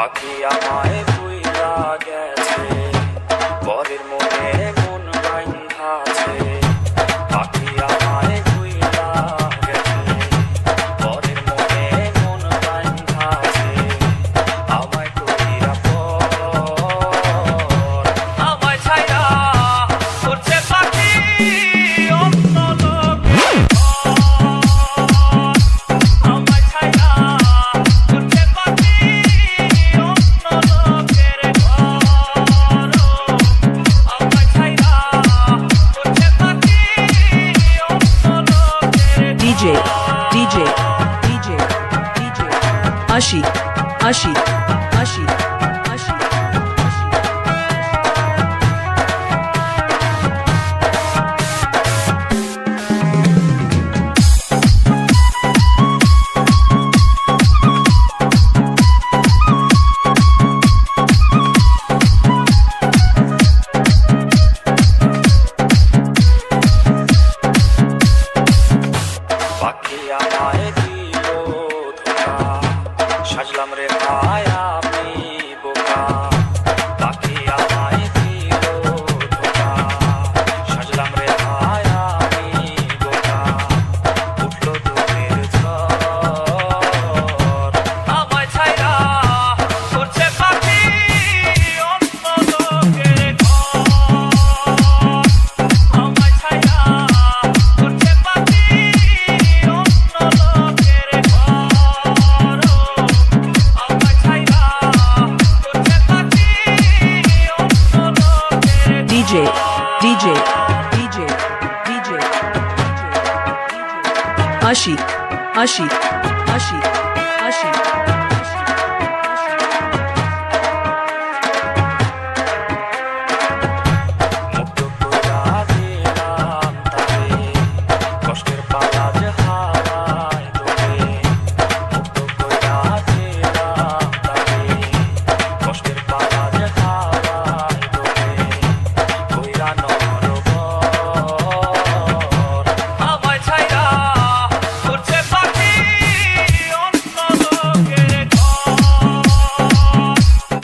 পাখি আমায় ভুইলা গেছে, পরের মনে মন বাইন্ধাছে। পাখি আমায় ভুইলা গেছে, পরের মনে মন বাইন্ধাছে। আমায় কইরা পর, আমায় ছাইরা উড়ছে পাখি অন্য লোকের ঘর। আমায় ছাইরা উড়ছে পাখি অন্য লোকের ঘর। আমায় ছাইরা উড়ছে পাখি অন্য লোকের DJ, DJ, DJ, DJ, Ashi, Ashi, Ashi, Ashi, Ashi. পাখি আমায় দিল ধোকা, সাজলাম রে ভাই আমি বোকা। পাখি আমায় দিল ধোকা, সাজলাম রে ভাই আমি বোকা। উঠলো দুধের ঝড়, আমায় ছাইরা উড়ছে পাখি অন্য লোকের ঘর। আমায় ছাইরা উড়ছে পাখি অন্য লোকের ঘর। আমায় ছাইরা উড়ছে পাখি অন্য লোকের DJ, DJ, DJ, DJ, DJ, Ashi, Ashi, Ashi.